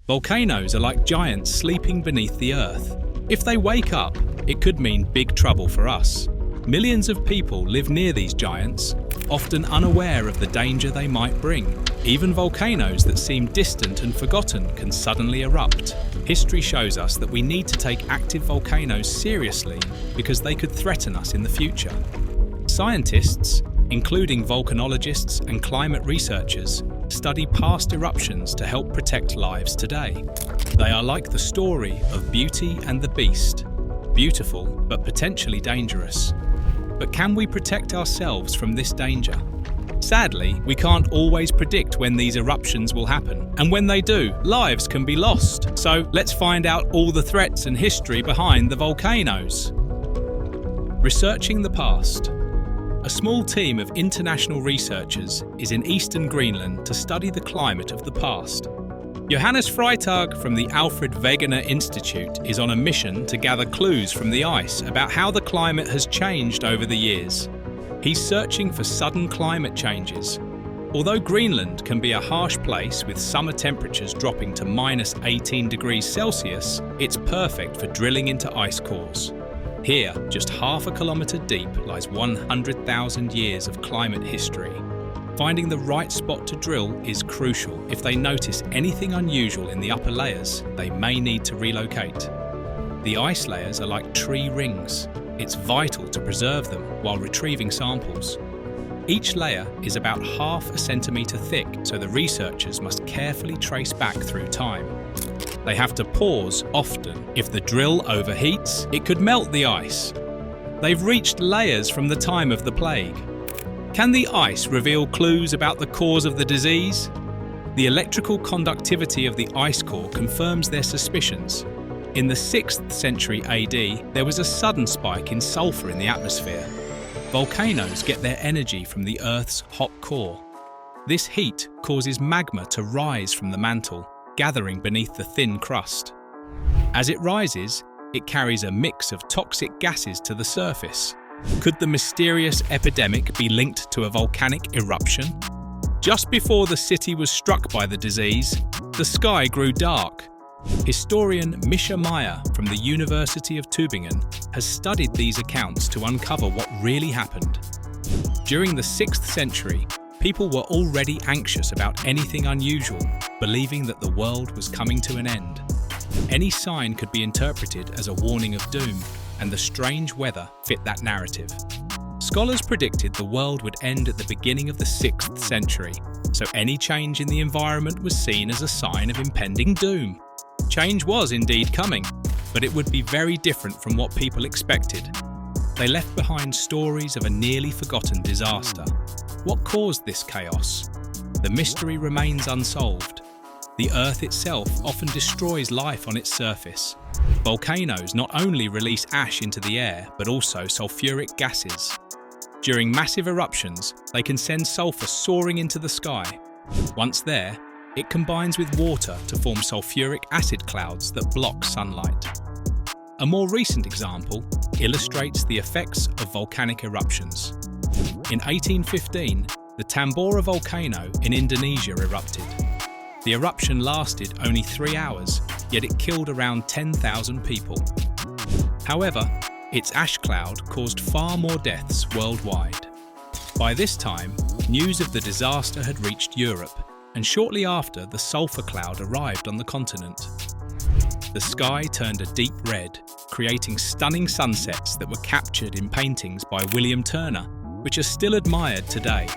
Volcanoes are like giants sleeping beneath the earth. If they wake up, it could mean big trouble for us. Millions of people live near these giants, often unaware of the danger they might bring. Even volcanoes that seem distant and forgotten can suddenly erupt. History shows us that we need to take active volcanoes seriously because they could threaten us in the future. Scientists, including volcanologists and climate researchers, study past eruptions to help protect lives today. They are like the story of Beauty and the Beast. Beautiful, but potentially dangerous. But can we protect ourselves from this danger? Sadly, we can't always predict when these eruptions will happen, and when they do, lives can be lost. So let's find out all the threats and history behind the volcanoes. Researching the past. A small team of international researchers is in eastern Greenland to study the climate of the past. Johannes Freitag from the Alfred Wegener Institute is on a mission to gather clues from the ice about how the climate has changed over the years. He's searching for sudden climate changes. Although Greenland can be a harsh place with summer temperatures dropping to -18 degrees Celsius, it's perfect for drilling into ice cores. Here, just half a kilometre deep, lies 100,000 years of climate history. Finding the right spot to drill is crucial. If they notice anything unusual in the upper layers, they may need to relocate. The ice layers are like tree rings. It's vital to preserve them while retrieving samples. Each layer is about half a centimetre thick, so the researchers must carefully trace back through time. They have to pause often. If the drill overheats, it could melt the ice. They've reached layers from the time of the plague. Can the ice reveal clues about the cause of the disease? The electrical conductivity of the ice core confirms their suspicions. In the 6th century AD, there was a sudden spike in sulfur in the atmosphere. Volcanoes get their energy from the Earth's hot core. This heat causes magma to rise from the mantle, gathering beneath the thin crust. As it rises, it carries a mix of toxic gases to the surface. Could the mysterious epidemic be linked to a volcanic eruption? Just before the city was struck by the disease, the sky grew dark. Historian Misha Meyer from the University of Tübingen has studied these accounts to uncover what really happened. During the 6th century, people were already anxious about anything unusual, believing that the world was coming to an end. Any sign could be interpreted as a warning of doom, and the strange weather fit that narrative. Scholars predicted the world would end at the beginning of the 6th century, so any change in the environment was seen as a sign of impending doom. Change was indeed coming, but it would be very different from what people expected. They left behind stories of a nearly forgotten disaster. What caused this chaos? The mystery remains unsolved. The Earth itself often destroys life on its surface. Volcanoes not only release ash into the air, but also sulfuric gases. During massive eruptions, they can send sulfur soaring into the sky. Once there, it combines with water to form sulfuric acid clouds that block sunlight. A more recent example illustrates the effects of volcanic eruptions. In 1815, the Tambora volcano in Indonesia erupted. The eruption lasted only 3 hours, yet it killed around 10,000 people. However, its ash cloud caused far more deaths worldwide. By this time, news of the disaster had reached Europe, and shortly after, the sulfur cloud arrived on the continent. The sky turned a deep red, creating stunning sunsets that were captured in paintings by William Turner, which are still admired today.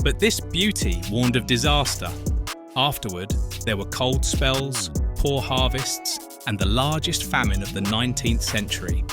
But this beauty warned of disaster. Afterward, there were cold spells, poor harvests, and the largest famine of the 19th century.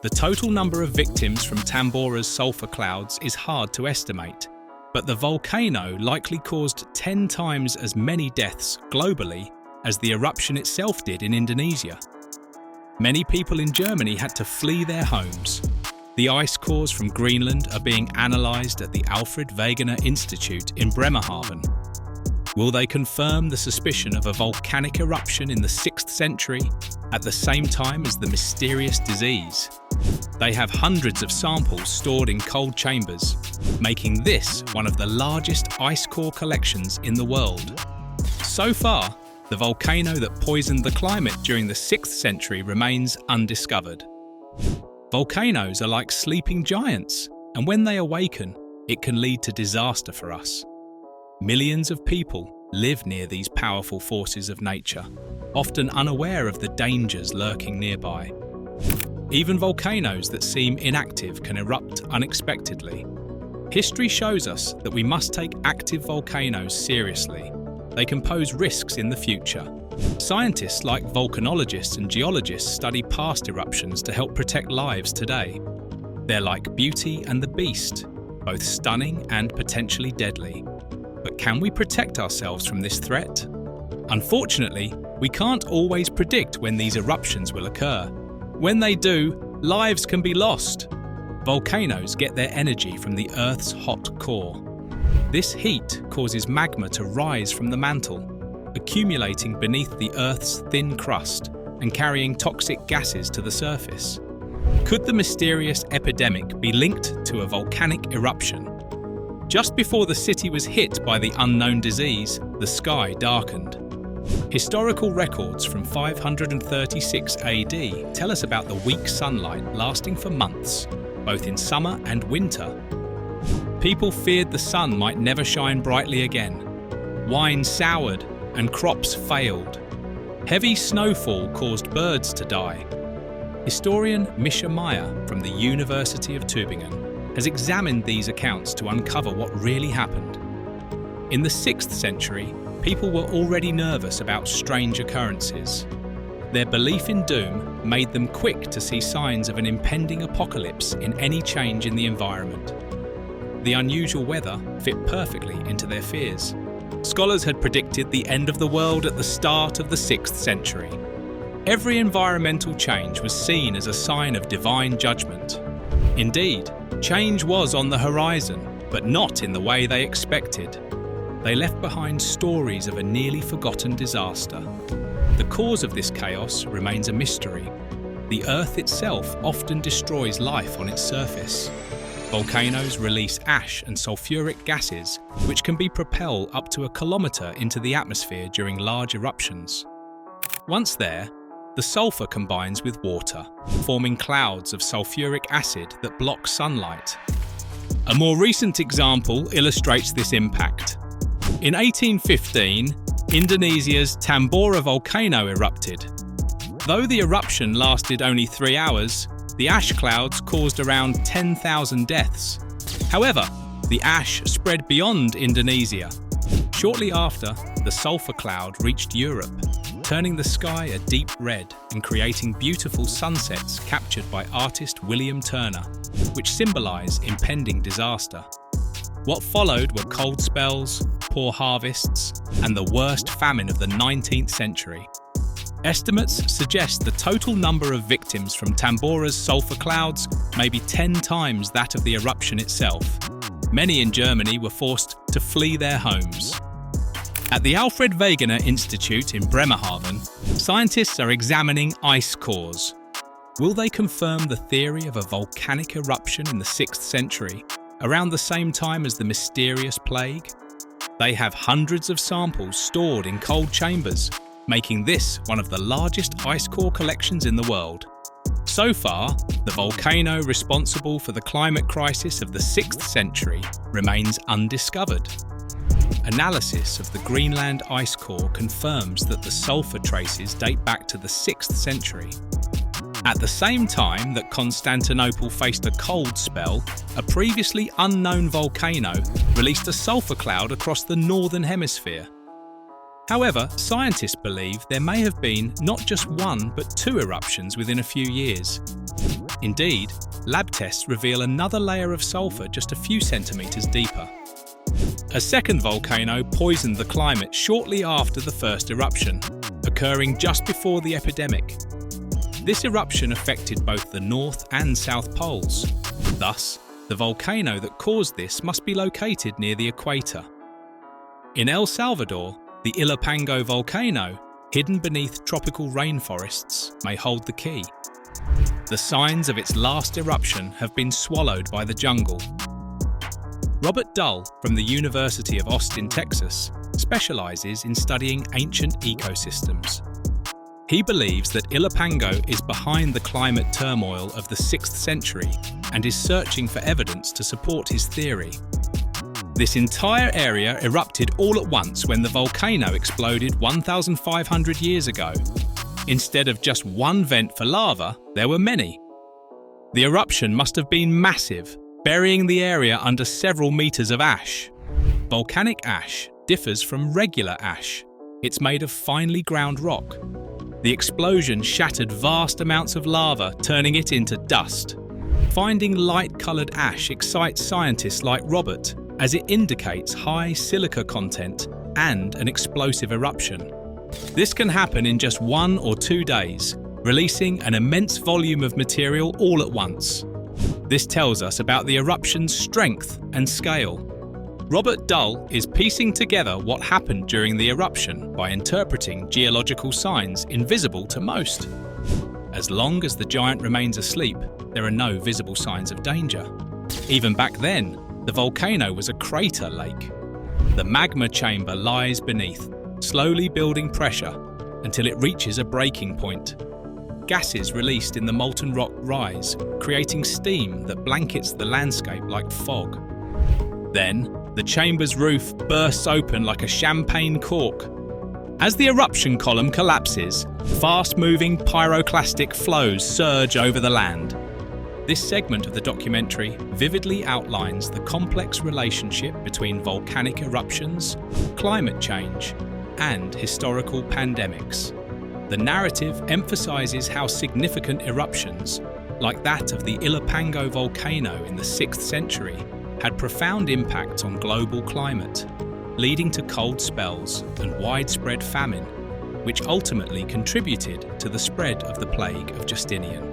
The total number of victims from Tambora's sulfur clouds is hard to estimate, but the volcano likely caused 10 times as many deaths globally as the eruption itself did in Indonesia. Many people in Germany had to flee their homes. The ice cores from Greenland are being analysed at the Alfred Wegener Institute in Bremerhaven. Will they confirm the suspicion of a volcanic eruption in the 6th century at the same time as the mysterious disease? They have hundreds of samples stored in cold chambers, making this one of the largest ice core collections in the world. So far, the volcano that poisoned the climate during the 6th century remains undiscovered. Volcanoes are like sleeping giants, and when they awaken, it can lead to disaster for us. Millions of people live near these powerful forces of nature, often unaware of the dangers lurking nearby. Even volcanoes that seem inactive can erupt unexpectedly. History shows us that we must take active volcanoes seriously. They can pose risks in the future. Scientists like volcanologists and geologists study past eruptions to help protect lives today. They're like Beauty and the Beast, both stunning and potentially deadly. But can we protect ourselves from this threat? Unfortunately, we can't always predict when these eruptions will occur. When they do, lives can be lost. Volcanoes get their energy from the Earth's hot core. This heat causes magma to rise from the mantle, accumulating beneath the Earth's thin crust and carrying toxic gases to the surface. Could the mysterious epidemic be linked to a volcanic eruption? Just before the city was hit by the unknown disease, the sky darkened. Historical records from 536 AD tell us about the weak sunlight lasting for months, both in summer and winter. People feared the sun might never shine brightly again. Wine soured and crops failed. Heavy snowfall caused birds to die. Historian Misha Meyer from the University of Tübingen has examined these accounts to uncover what really happened. In the 6th century, people were already nervous about strange occurrences. Their belief in doom made them quick to see signs of an impending apocalypse in any change in the environment. The unusual weather fit perfectly into their fears. Scholars had predicted the end of the world at the start of the 6th century. Every environmental change was seen as a sign of divine judgment. Indeed, change was on the horizon, but not in the way they expected. They left behind stories of a nearly forgotten disaster. The cause of this chaos remains a mystery. The Earth itself often destroys life on its surface. Volcanoes release ash and sulfuric gases, which can be propelled up to a kilometre into the atmosphere during large eruptions. Once there, the sulfur combines with water, forming clouds of sulfuric acid that block sunlight. A more recent example illustrates this impact. In 1815, Indonesia's Tambora volcano erupted. Though the eruption lasted only 3 hours, the ash clouds caused around 10,000 deaths. However, the ash spread beyond Indonesia. Shortly after, the sulfur cloud reached Europe, turning the sky a deep red and creating beautiful sunsets captured by artist William Turner, which symbolize impending disaster. What followed were cold spells, poor harvests, and the worst famine of the 19th century. Estimates suggest the total number of victims from Tambora's sulfur clouds may be 10 times that of the eruption itself. Many in Germany were forced to flee their homes. At the Alfred Wegener Institute in Bremerhaven, scientists are examining ice cores. Will they confirm the theory of a volcanic eruption in the 6th century, around the same time as the mysterious plague? They have hundreds of samples stored in cold chambers, making this one of the largest ice core collections in the world. So far, the volcano responsible for the climate crisis of the 6th century remains undiscovered. Analysis of the Greenland ice core confirms that the sulfur traces date back to the 6th century. At the same time that Constantinople faced a cold spell, a previously unknown volcano released a sulfur cloud across the northern hemisphere. However, scientists believe there may have been not just one but 2 eruptions within a few years. Indeed, lab tests reveal another layer of sulfur just a few centimetres deeper. A second volcano poisoned the climate shortly after the first eruption, occurring just before the epidemic. This eruption affected both the North and South Poles. Thus, the volcano that caused this must be located near the equator. In El Salvador, the Ilopango volcano, hidden beneath tropical rainforests, may hold the key. The signs of its last eruption have been swallowed by the jungle. Robert Dull from the University of Austin, Texas, specializes in studying ancient ecosystems. He believes that Ilopango is behind the climate turmoil of the 6th century and is searching for evidence to support his theory. This entire area erupted all at once when the volcano exploded 1,500 years ago. Instead of just one vent for lava, there were many. The eruption must have been massive, burying the area under several meters of ash. Volcanic ash differs from regular ash. It's made of finely ground rock. The explosion shattered vast amounts of lava, turning it into dust. Finding light-coloured ash excites scientists like Robert, as it indicates high silica content and an explosive eruption. This can happen in just 1 or 2 days, releasing an immense volume of material all at once. This tells us about the eruption's strength and scale. Robert Dull is piecing together what happened during the eruption by interpreting geological signs invisible to most. As long as the giant remains asleep, there are no visible signs of danger. Even back then, the volcano was a crater lake. The magma chamber lies beneath, slowly building pressure until it reaches a breaking point. Gases released in the molten rock rise, creating steam that blankets the landscape like fog. Then, the chamber's roof bursts open like a champagne cork. As the eruption column collapses, fast-moving pyroclastic flows surge over the land. This segment of the documentary vividly outlines the complex relationship between volcanic eruptions, climate change, and historical pandemics. The narrative emphasizes how significant eruptions, like that of the Ilopango volcano in the 6th century, had profound impacts on global climate, leading to cold spells and widespread famine, which ultimately contributed to the spread of the plague of Justinian.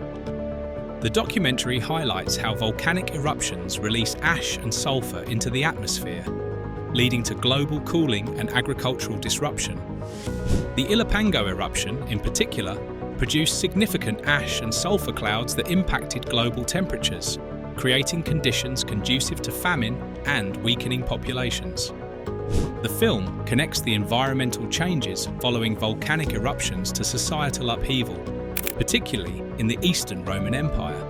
The documentary highlights how volcanic eruptions release ash and sulfur into the atmosphere, leading to global cooling and agricultural disruption. The Ilopango eruption, in particular, produced significant ash and sulfur clouds that impacted global temperatures, creating conditions conducive to famine and weakening populations. The film connects the environmental changes following volcanic eruptions to societal upheaval, particularly in the Eastern Roman Empire.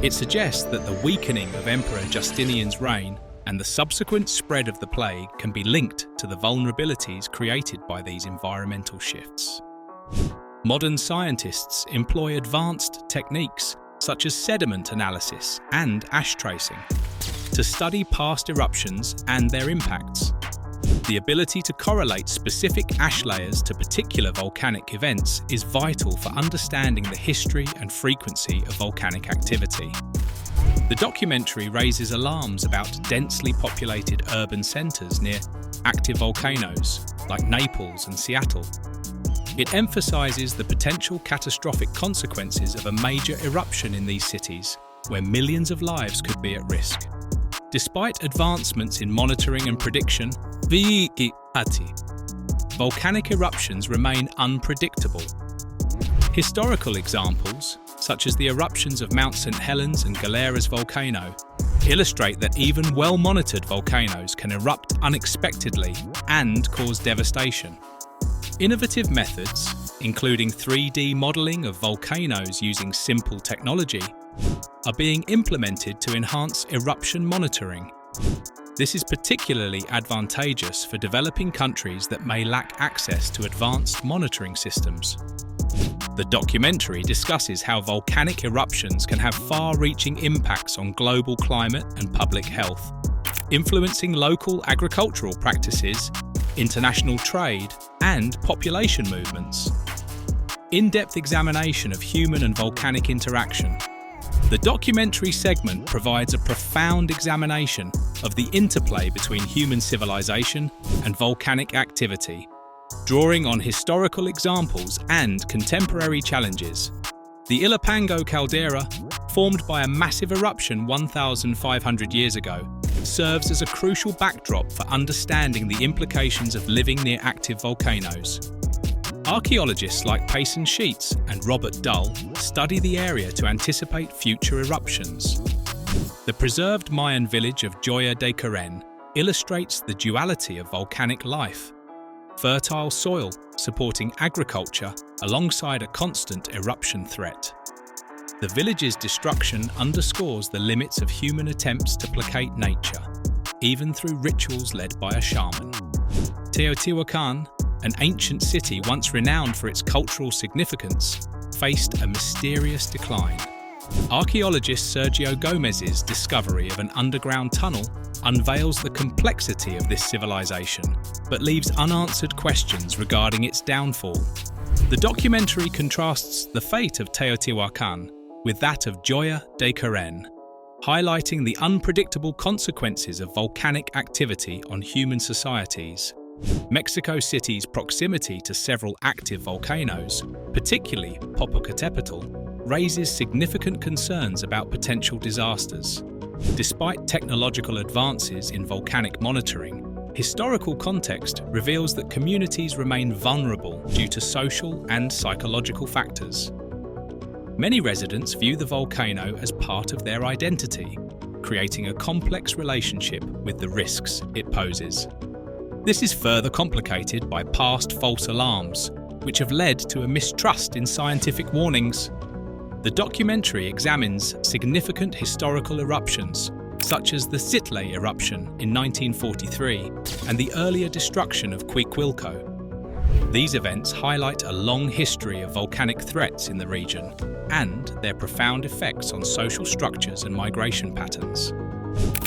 It suggests that the weakening of Emperor Justinian's reign and the subsequent spread of the plague can be linked to the vulnerabilities created by these environmental shifts. Modern scientists employ advanced techniques such as sediment analysis and ash tracing to study past eruptions and their impacts. The ability to correlate specific ash layers to particular volcanic events is vital for understanding the history and frequency of volcanic activity. The documentary raises alarms about densely populated urban centres near active volcanoes like Naples and Seattle. It emphasises the potential catastrophic consequences of a major eruption in these cities, where millions of lives could be at risk. Despite advancements in monitoring and prediction, volcanic eruptions remain unpredictable. Historical examples, such as the eruptions of Mount St. Helens and Galera's volcano, illustrate that even well-monitored volcanoes can erupt unexpectedly and cause devastation. Innovative methods, including 3D modelling of volcanoes using simple technology, are being implemented to enhance eruption monitoring. This is particularly advantageous for developing countries that may lack access to advanced monitoring systems. The documentary discusses how volcanic eruptions can have far-reaching impacts on global climate and public health, influencing local agricultural practices, international trade, and population movements. In-depth examination of human and volcanic interaction. The documentary segment provides a profound examination of the interplay between human civilization and volcanic activity, drawing on historical examples and contemporary challenges. The Ilopango caldera, formed by a massive eruption 1,500 years ago, serves as a crucial backdrop for understanding the implications of living near active volcanoes. Archaeologists like Payson Sheets and Robert Dull study the area to anticipate future eruptions. The preserved Mayan village of Joya de Karen illustrates the duality of volcanic life, fertile soil supporting agriculture alongside a constant eruption threat. The village's destruction underscores the limits of human attempts to placate nature, even through rituals led by a shaman. Teotihuacan, an ancient city once renowned for its cultural significance, faced a mysterious decline. Archaeologist Sergio Gomez's discovery of an underground tunnel unveils the complexity of this civilization, but leaves unanswered questions regarding its downfall. The documentary contrasts the fate of Teotihuacan with that of Joya de Karen, highlighting the unpredictable consequences of volcanic activity on human societies. Mexico City's proximity to several active volcanoes, particularly Popocatépetl, raises significant concerns about potential disasters. Despite technological advances in volcanic monitoring, historical context reveals that communities remain vulnerable due to social and psychological factors. Many residents view the volcano as part of their identity, creating a complex relationship with the risks it poses. This is further complicated by past false alarms, which have led to a mistrust in scientific warnings. The documentary examines significant historical eruptions, such as the Sitle eruption in 1943 and the earlier destruction of Cuicuilco. These events highlight a long history of volcanic threats in the region and their profound effects on social structures and migration patterns.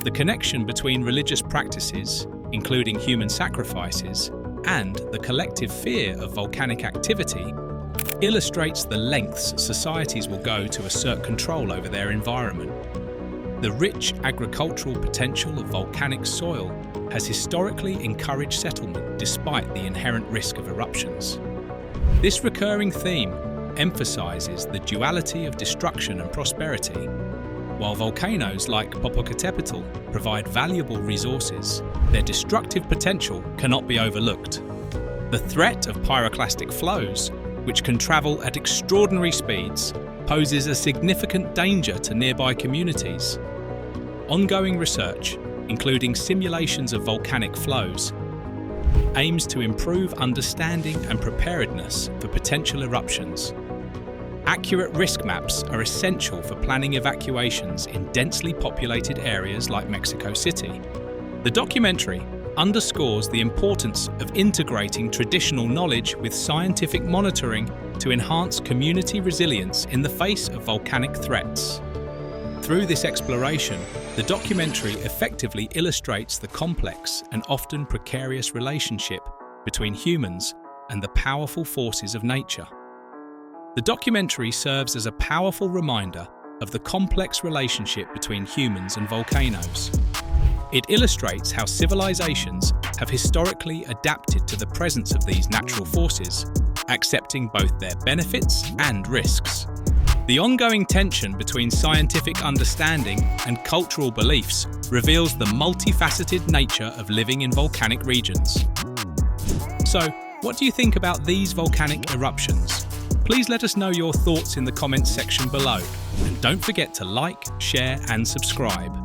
The connection between religious practices, including human sacrifices, and the collective fear of volcanic activity illustrates the lengths societies will go to assert control over their environment. The rich agricultural potential of volcanic soil has historically encouraged settlement despite the inherent risk of eruptions. This recurring theme emphasizes the duality of destruction and prosperity. While volcanoes like Popocatépetl provide valuable resources, their destructive potential cannot be overlooked. The threat of pyroclastic flows, which can travel at extraordinary speeds, poses a significant danger to nearby communities. Ongoing research, including simulations of volcanic flows, aims to improve understanding and preparedness for potential eruptions. Accurate risk maps are essential for planning evacuations in densely populated areas like Mexico City. The documentary underscores the importance of integrating traditional knowledge with scientific monitoring to enhance community resilience in the face of volcanic threats. Through this exploration, the documentary effectively illustrates the complex and often precarious relationship between humans and the powerful forces of nature. The documentary serves as a powerful reminder of the complex relationship between humans and volcanoes. It illustrates how civilizations have historically adapted to the presence of these natural forces, accepting both their benefits and risks. The ongoing tension between scientific understanding and cultural beliefs reveals the multifaceted nature of living in volcanic regions. So, what do you think about these volcanic eruptions? Please let us know your thoughts in the comments section below, and don't forget to like, share and subscribe.